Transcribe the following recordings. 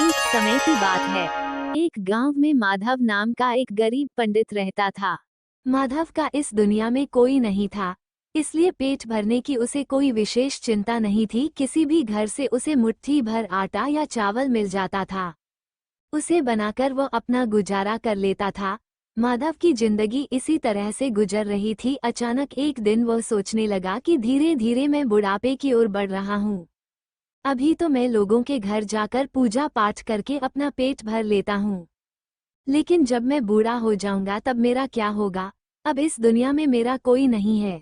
एक समय की बात है। एक गांव में माधव नाम का एक गरीब पंडित रहता था। माधव का इस दुनिया में कोई नहीं था, इसलिए पेट भरने की उसे कोई विशेष चिंता नहीं थी। किसी भी घर से उसे मुट्ठी भर आटा या चावल मिल जाता था। उसे बनाकर वह अपना गुजारा कर लेता था। माधव की जिंदगी इसी तरह से गुजर रही थी। अचानक एक दिन वह सोचने लगा कि धीरे धीरे मैं बुढ़ापे की ओर बढ़ रहा हूँ। अभी तो मैं लोगों के घर जाकर पूजा पाठ करके अपना पेट भर लेता हूँ, लेकिन जब मैं बूढ़ा हो जाऊंगा तब मेरा क्या होगा। अब इस दुनिया में मेरा कोई नहीं है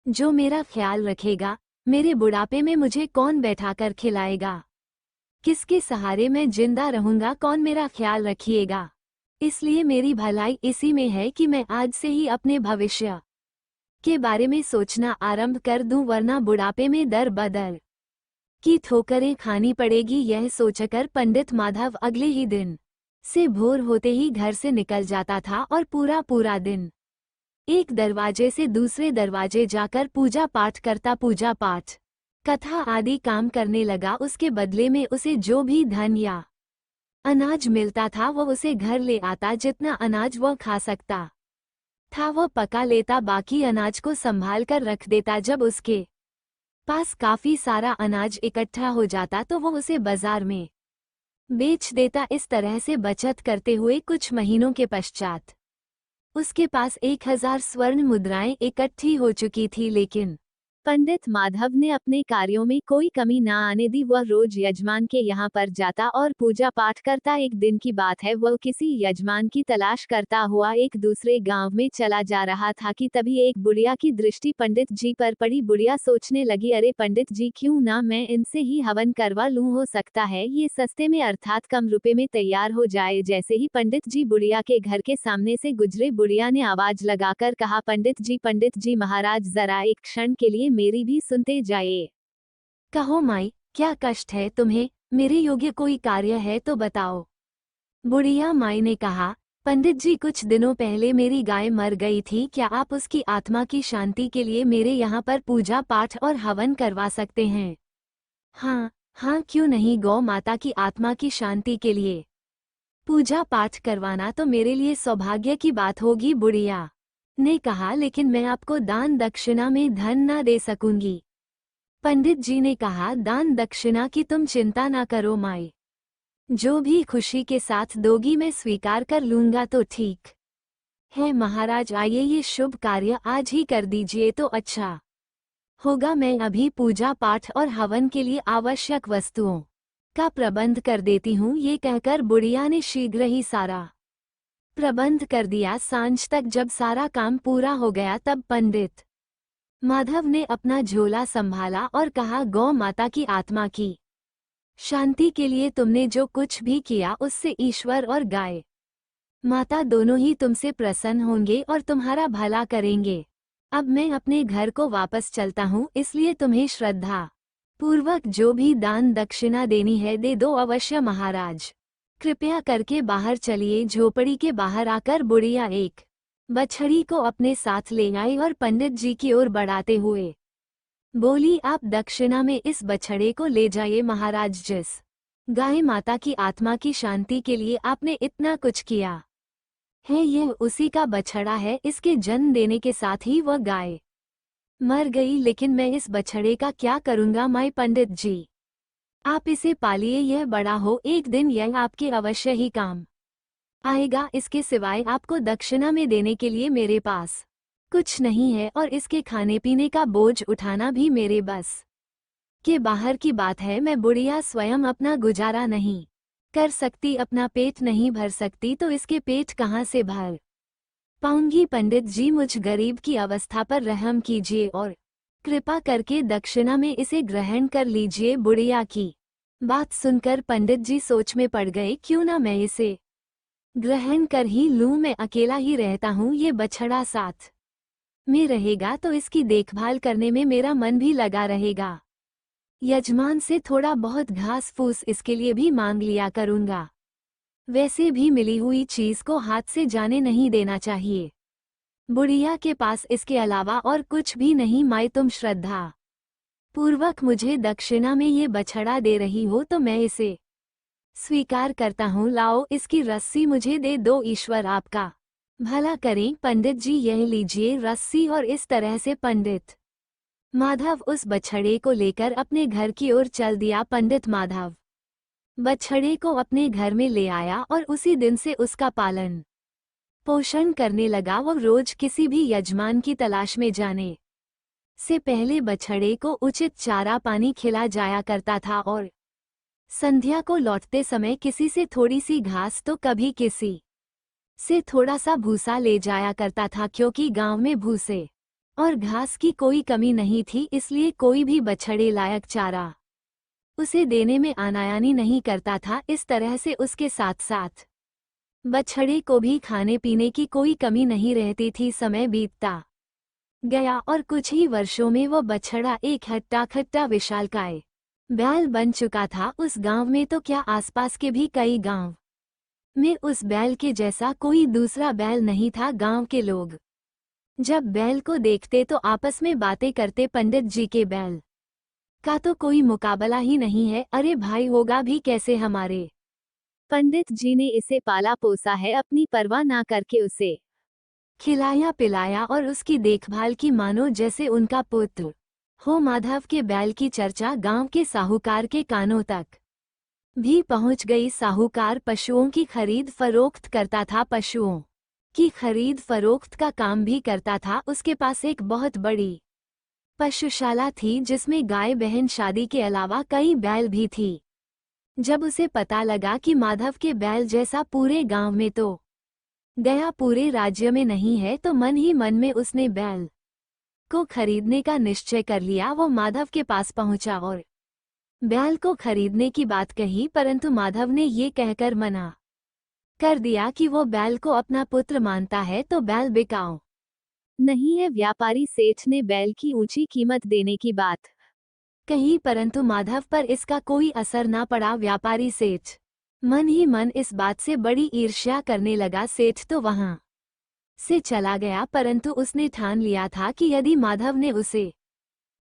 जो मेरा ख्याल रखेगा। मेरे बुढ़ापे में मुझे कौन बैठाकर खिलाएगा, किसके सहारे मैं जिंदा रहूंगा, कौन मेरा ख्याल रखिएगा। इसलिए मेरी भलाई इसी में है कि मैं आज से ही अपने भविष्य के बारे में सोचना आरंभ कर दूं, वरना बुढ़ापे में दर बदर की ठोकरें खानी पड़ेगी। यह सोचकर पंडित माधव अगले ही दिन से भोर होते ही घर से निकल जाता था और पूरा पूरा दिन एक दरवाजे से दूसरे दरवाजे जाकर पूजा पाठ करता, पूजा पाठ कथा आदि काम करने लगा। उसके बदले में उसे जो भी धन या अनाज मिलता था वह उसे घर ले आता। जितना अनाज वह खा सकता था वह पका लेता, बाकी अनाज को संभाल कर रख देता। जब उसके पास काफी सारा अनाज इकट्ठा हो जाता तो वो उसे बाजार में बेच देता। इस तरह से बचत करते हुए कुछ महीनों के पश्चात उसके पास 1000 स्वर्ण मुद्राएं इकट्ठी हो चुकी थी। लेकिन पंडित माधव ने अपने कार्यों में कोई कमी ना आने दी। वह रोज यजमान के यहाँ पर जाता और पूजा पाठ करता। एक दिन की बात है, वह किसी यजमान की तलाश करता हुआ एक दूसरे गांव में चला जा रहा था कि तभी एक बुढ़िया की दृष्टि पंडित जी पर पड़ी। बुढ़िया सोचने लगी, अरे पंडित जी, क्यों ना मैं इनसे ही हवन करवा लूं, हो सकता है ये सस्ते में अर्थात कम रुपए में तैयार हो जाए। जैसे ही पंडित जी बुढ़िया के घर के सामने से गुजरे, बुढ़िया ने आवाज लगाकर कहा, पंडित जी महाराज, जरा एक क्षण के लिए मेरी भी सुनते जाइए। कहो माई, क्या कष्ट है तुम्हें, मेरे योग्य कोई कार्य है तो बताओ। बुढ़िया माई ने कहा, पंडित जी, कुछ दिनों पहले मेरी गाय मर गई थी, क्या आप उसकी आत्मा की शांति के लिए मेरे यहाँ पर पूजा पाठ और हवन करवा सकते हैं? हाँ हाँ, क्यों नहीं, गौ माता की आत्मा की शांति के लिए पूजा पाठ करवाना तो मेरे लिए सौभाग्य की बात होगी। बुढ़िया ने कहा, लेकिन मैं आपको दान दक्षिणा में धन न दे सकूंगी। पंडित जी ने कहा, दान दक्षिणा की तुम चिंता ना करो माई, जो भी खुशी के साथ दोगी मैं स्वीकार कर लूंगा। तो ठीक है महाराज, आइए ये शुभ कार्य आज ही कर दीजिए तो अच्छा होगा। मैं अभी पूजा पाठ और हवन के लिए आवश्यक वस्तुओं का प्रबंध कर देती हूँ। ये कहकर बुढ़िया ने शीघ्र ही सारा प्रबंध कर दिया। सांझ तक जब सारा काम पूरा हो गया तब पंडित माधव ने अपना झोला संभाला और कहा, गौ माता की आत्मा की शांति के लिए तुमने जो कुछ भी किया उससे ईश्वर और गाय माता दोनों ही तुमसे प्रसन्न होंगे और तुम्हारा भला करेंगे। अब मैं अपने घर को वापस चलता हूँ, इसलिए तुम्हें श्रद्धा पूर्वक जो भी दान दक्षिणा देनी है दे दो अवश्य महाराज। कृपया करके बाहर चलिए। झोपड़ी के बाहर आकर बुढ़िया एक बछड़ी को अपने साथ ले आई और पंडित जी की ओर बढ़ाते हुए बोली, आप दक्षिणा में इस बछड़े को ले जाइए महाराज। जिस गाय माता की आत्मा की शांति के लिए आपने इतना कुछ किया है, यह उसी का बछड़ा है। इसके जन्म देने के साथ ही वह गाय मर गई, लेकिन मैं इस बछड़े का क्या करूंगा माई? पंडित जी, आप इसे पालिए, यह बड़ा हो, एक दिन यह आपके अवश्य ही काम आएगा। इसके सिवाय आपको दक्षिणा में देने के लिए मेरे पास कुछ नहीं है और इसके खाने पीने का बोझ उठाना भी मेरे बस के बाहर की बात है। मैं बुढ़िया स्वयं अपना गुजारा नहीं कर सकती, अपना पेट नहीं भर सकती, तो इसके पेट कहाँ से भर पाऊंगी? पंडित जी, मुझ गरीब की अवस्था पर रहम कीजिए और कृपा करके दक्षिणा में इसे ग्रहण कर लीजिए। बुढ़िया की बात सुनकर पंडित जी सोच में पड़ गए, क्यों ना मैं इसे ग्रहण कर ही लूं, मैं अकेला ही रहता हूँ, ये बछड़ा साथ में रहेगा तो इसकी देखभाल करने में मेरा मन भी लगा रहेगा। यजमान से थोड़ा बहुत घास फूस इसके लिए भी मांग लिया करूंगा। वैसे भी मिली हुई चीज को हाथ से जाने नहीं देना चाहिए। बुढ़िया के पास इसके अलावा और कुछ भी नहीं। माई, तुम श्रद्धा पूर्वक मुझे दक्षिणा में ये बछड़ा दे रही हो तो मैं इसे स्वीकार करता हूँ, लाओ इसकी रस्सी मुझे दे दो, ईश्वर आपका भला करें। पंडित जी यह लीजिए रस्सी। और इस तरह से पंडित माधव उस बछड़े को लेकर अपने घर की ओर चल दिया। पंडित माधव बछड़े को अपने घर में ले आया और उसी दिन से उसका पालन पोषण करने लगा। वो रोज किसी भी यजमान की तलाश में जाने से पहले बछड़े को उचित चारा पानी खिला जाया करता था और संध्या को लौटते समय किसी से थोड़ी सी घास तो कभी किसी से थोड़ा सा भूसा ले जाया करता था, क्योंकि गांव में भूसे और घास की कोई कमी नहीं थी, इसलिए कोई भी बछड़े लायक चारा उसे देने में आनायानी नहीं करता था। इस तरह से उसके साथ साथ बछड़े को भी खाने पीने की कोई कमी नहीं रहती थी। समय बीतता गया और कुछ ही वर्षों में वो बछड़ा एक हट्टा खट्टा विशालकाय बैल बन चुका था। उस गांव में तो क्या, आसपास के भी कई गांव में उस बैल के जैसा कोई दूसरा बैल नहीं था। गांव के लोग जब बैल को देखते तो आपस में बातें करते, पंडित जी के बैल का तो कोई मुकाबला ही नहीं है। अरे भाई, होगा भी कैसे, हमारे पंडित जी ने इसे पाला पोसा है, अपनी परवाह ना करके उसे खिलाया पिलाया और उसकी देखभाल की मानो जैसे उनका पुत्र हो। माधव के बैल की चर्चा गांव के साहूकार के कानों तक भी पहुंच गई। साहूकार पशुओं की खरीद फरोख्त करता था, पशुओं की खरीद फरोख्त का काम भी करता था। उसके पास एक बहुत बड़ी पशुशाला थी जिसमें गाय बहन शादी के अलावा कई बैल भी थी। जब उसे पता लगा कि माधव के बैल जैसा पूरे गांव में तो गया पूरे राज्य में नहीं है, तो मन ही मन में उसने बैल को खरीदने का निश्चय कर लिया। वो माधव के पास पहुंचा और बैल को खरीदने की बात कही, परंतु माधव ने ये कहकर मना कर दिया कि वो बैल को अपना पुत्र मानता है तो बैल बिकाऊ नहीं है। व्यापारी सेठ ने बैल की ऊंची कीमत देने की बात कही, परंतु माधव पर इसका कोई असर ना पड़ा। व्यापारी सेठ मन ही मन इस बात से बड़ी ईर्ष्या करने लगा। सेठ तो वहां से चला गया, परंतु उसने ठान लिया था कि यदि माधव ने उसे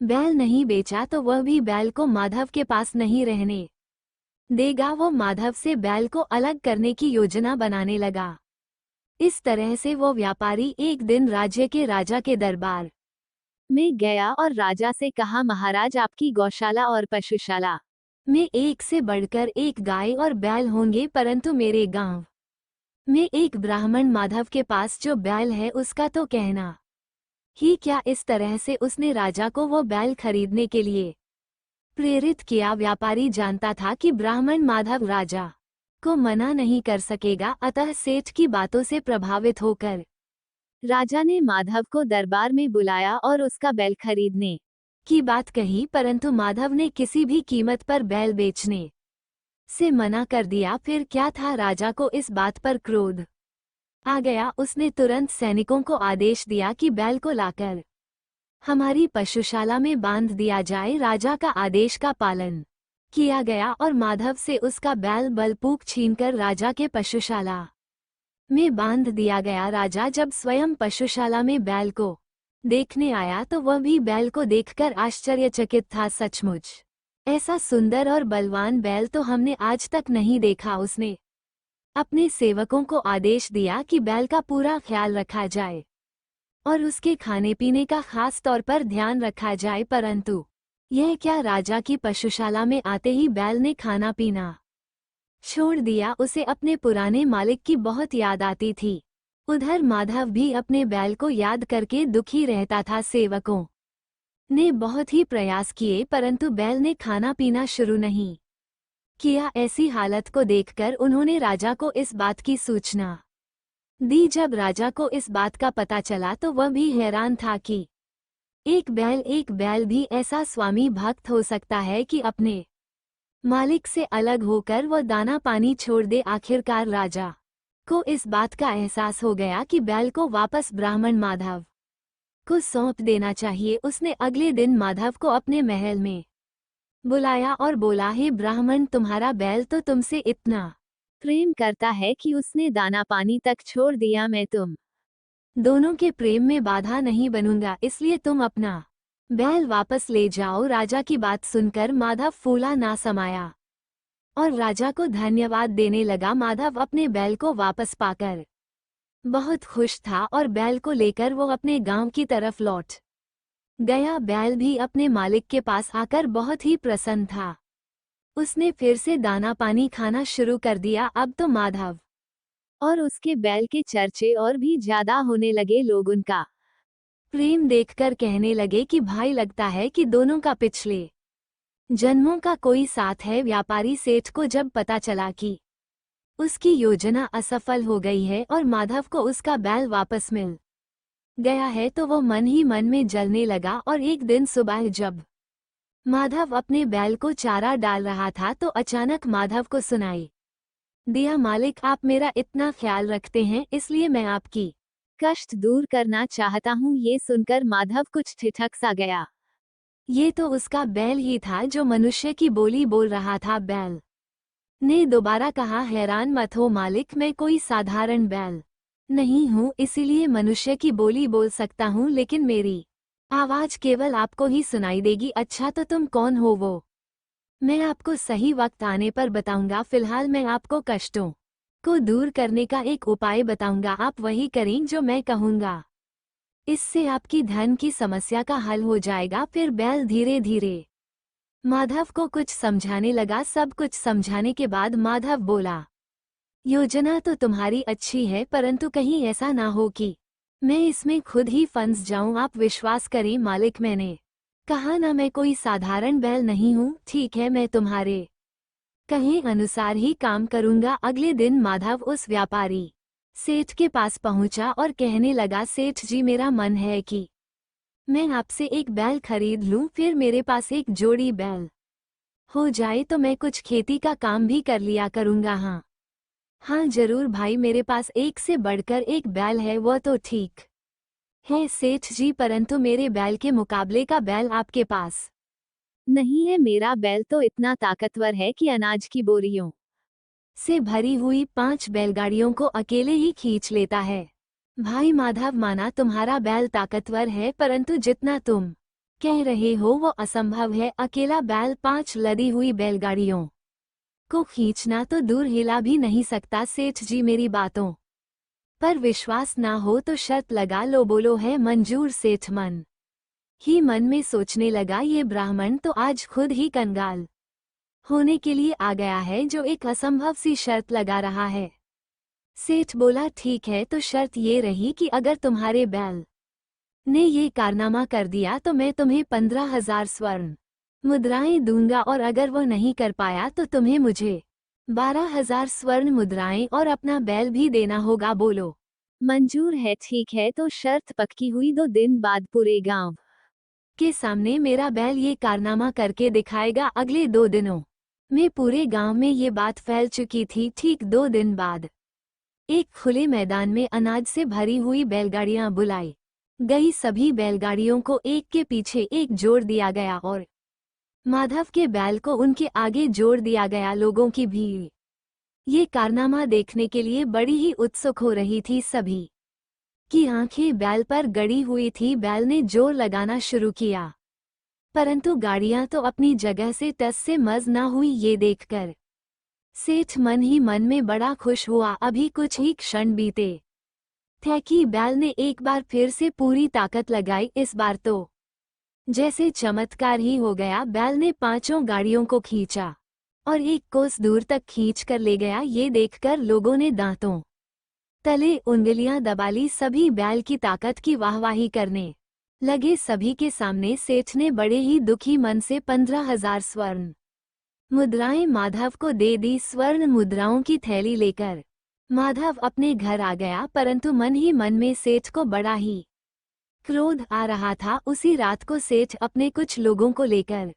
बैल नहीं बेचा तो वह भी बैल को माधव के पास नहीं रहने देगा। वो माधव से बैल को अलग करने की योजना बनाने लगा। इस तरह से वो व्यापारी एक दिन राज्य के राजा के दरबार में गया और राजा से कहा, महाराज, आपकी गौशाला और पशुशाला में एक से बढ़कर एक गाय और बैल होंगे, परंतु मेरे गांव में एक ब्राह्मण माधव के पास जो बैल है उसका तो कहना ही क्या। इस तरह से उसने राजा को वो बैल खरीदने के लिए प्रेरित किया। व्यापारी जानता था कि ब्राह्मण माधव राजा को मना नहीं कर सकेगा, अतः सेठ की बातों से प्रभावित होकर राजा ने माधव को दरबार में बुलाया और उसका बैल खरीदने की बात कही, परंतु माधव ने किसी भी कीमत पर बैल बेचने से मना कर दिया। फिर क्या था, राजा को इस बात पर क्रोध आ गया। उसने तुरंत सैनिकों को आदेश दिया कि बैल को लाकर हमारी पशुशाला में बांध दिया जाए। राजा का आदेश का पालन किया गया और माधव से उसका बैल बलपूर्वक छीनकर राजा के पशुशाला में बांध दिया गया। राजा जब स्वयं पशुशाला में बैल को देखने आया तो वह भी बैल को देखकर आश्चर्यचकित था। सचमुच ऐसा सुंदर और बलवान बैल तो हमने आज तक नहीं देखा। उसने अपने सेवकों को आदेश दिया कि बैल का पूरा ख्याल रखा जाए और उसके खाने पीने का खास तौर पर ध्यान रखा जाए, परंतु यह क्या, राजा की पशुशाला में आते ही बैल ने खाना पीना छोड़ दिया। उसे अपने पुराने मालिक की बहुत याद आती थी। उधर माधव भी अपने बैल को याद करके दुखी रहता था। सेवकों ने बहुत ही प्रयास किए, परंतु बैल ने खाना पीना शुरू नहीं किया। ऐसी हालत को देखकर उन्होंने राजा को इस बात की सूचना दी। जब राजा को इस बात का पता चला तो वह भी हैरान था कि एक बैल भी ऐसा स्वामी भक्त हो सकता है कि अपने मालिक से अलग होकर वह दाना पानी छोड़ दे। आखिरकार राजा को इस बात का एहसास हो गया कि बैल को वापस ब्राह्मण माधव को सौंप देना चाहिए। उसने अगले दिन माधव को अपने महल में बुलाया और बोला, हे ब्राह्मण, तुम्हारा बैल तो तुमसे इतना प्रेम करता है कि उसने दाना पानी तक छोड़ दिया। मैं तुम दोनों के प्रेम में बाधा नहीं बनूंगा, इसलिए तुम अपना बैल वापस ले जाओ। राजा की बात सुनकर माधव फूला ना समाया और राजा को धन्यवाद देने लगा। माधव अपने बैल को वापस पाकर बहुत खुश था और बैल को लेकर वो अपने गांव की तरफ लौट गया। बैल भी अपने मालिक के पास आकर बहुत ही प्रसन्न था। उसने फिर से दाना पानी खाना शुरू कर दिया। अब तो माधव और उसके बैल के चर्चे और भी ज्यादा होने लगे। लोग उनका प्रेम देखकर कहने लगे कि भाई, लगता है कि दोनों का पिछले जन्मों का कोई साथ है। व्यापारी सेठ को जब पता चला कि उसकी योजना असफल हो गई है और माधव को उसका बैल वापस मिल गया है तो वो मन ही मन में जलने लगा। और एक दिन सुबह जब माधव अपने बैल को चारा डाल रहा था तो अचानक माधव को सुनाई दिया, मालिक, आप मेरा इतना ख्याल रखते हैं इसलिए मैं आपकी कष्ट दूर करना चाहता हूँ। ये सुनकर माधव कुछ ठिठक सा गया। ये तो उसका बैल ही था जो मनुष्य की बोली बोल रहा था। बैल ने दोबारा कहा, हैरान मत हो मालिक, मैं कोई साधारण बैल नहीं हूँ, इसीलिए मनुष्य की बोली बोल सकता हूँ, लेकिन मेरी आवाज केवल आपको ही सुनाई देगी। अच्छा, तो तुम कौन हो? वो मैं आपको सही वक्त आने पर बताऊंगा। फिलहाल मैं आपको कष्टों को दूर करने का एक उपाय बताऊंगा। आप वही करें जो मैं कहूंगा, इससे आपकी धन की समस्या का हल हो जाएगा। फिर बैल धीरे धीरे माधव को कुछ समझाने लगा। सब कुछ समझाने के बाद माधव बोला, योजना तो तुम्हारी अच्छी है, परंतु कहीं ऐसा ना हो कि मैं इसमें खुद ही फंस जाऊं। आप विश्वास करें मालिक, मैंने कहा ना, मैं कोई साधारण बैल नहीं हूँ। ठीक है, मैं तुम्हारे कहे अनुसार ही काम करूंगा। अगले दिन माधव उस व्यापारी सेठ के पास पहुंचा और कहने लगा, सेठ जी, मेरा मन है कि मैं आपसे एक बैल खरीद लूं। फिर मेरे पास एक जोड़ी बैल हो जाए तो मैं कुछ खेती का काम भी कर लिया करूंगा। हाँ हाँ जरूर भाई, मेरे पास एक से बढ़कर एक बैल है। वह तो ठीक है सेठ जी, परंतु मेरे बैल के मुकाबले का बैल आपके पास नहीं है। मेरा बैल तो इतना ताकतवर है कि अनाज की बोरियों से भरी हुई 5 बैलगाड़ियों को अकेले ही खींच लेता है। भाई माधव, माना तुम्हारा बैल ताकतवर है, परंतु जितना तुम कह रहे हो वो असंभव है। अकेला बैल 5 लदी हुई बैलगाड़ियों को खींचना तो दूर हिला भी नहीं सकता। सेठ जी, मेरी बातों पर विश्वास ना हो तो शर्त लगा लो। बोलो, है मंजूर? सेठ मन ही मन में सोचने लगा, ये ब्राह्मण तो आज खुद ही कंगाल होने के लिए आ गया है, जो एक असंभव सी शर्त लगा रहा है। सेठ बोला, ठीक है, तो शर्त ये रही कि अगर तुम्हारे बैल ने ये कारनामा कर दिया तो मैं तुम्हें 15,000 स्वर्ण मुद्राएं दूंगा, और अगर वो नहीं कर पाया तो तुम्हें मुझे 12,000 स्वर्ण मुद्राएं और अपना बैल भी देना होगा। बोलो, मंजूर है? ठीक है, तो शर्त पक्की हुई। 2 दिन बाद पूरे गांव के सामने मेरा बैल ये कारनामा करके दिखाएगा। अगले 2 दिनों में पूरे गांव में ये बात फैल चुकी थी। ठीक 2 दिन बाद एक खुले मैदान में अनाज से भरी हुई बैलगाड़ियां बुलाई गई। सभी बैलगाड़ियों को एक के पीछे एक जोड़ दिया गया और माधव के बैल को उनके आगे जोड़ दिया गया। लोगों की भीड़ ये कारनामा देखने के लिए बड़ी ही उत्सुक हो रही थी। सभी की आंखें बैल पर गड़ी हुई थी। बैल ने जोर लगाना शुरू किया, परंतु गाड़ियां तो अपनी जगह से टस से मज न हुई। ये देखकर सेठ मन ही मन में बड़ा खुश हुआ। अभी कुछ ही क्षण बीते थे कि बैल ने एक बार फिर से पूरी ताकत लगाई। इस बार तो जैसे चमत्कार ही हो गया। बैल ने 5 गाड़ियों को खींचा और 1 कोस दूर तक खींच कर ले गया। ये देखकर लोगों ने दांतों तले उंगलियां दबा ली। सभी बैल की ताकत की वाहवाही करने लगे। सभी के सामने सेठ ने बड़े ही दुखी मन से 15,000 स्वर्ण मुद्राएं माधव को दे दी। स्वर्ण मुद्राओं की थैली लेकर माधव अपने घर आ गया, परंतु मन ही मन में सेठ को बड़ा ही क्रोध आ रहा था। उसी रात को सेठ अपने कुछ लोगों को लेकर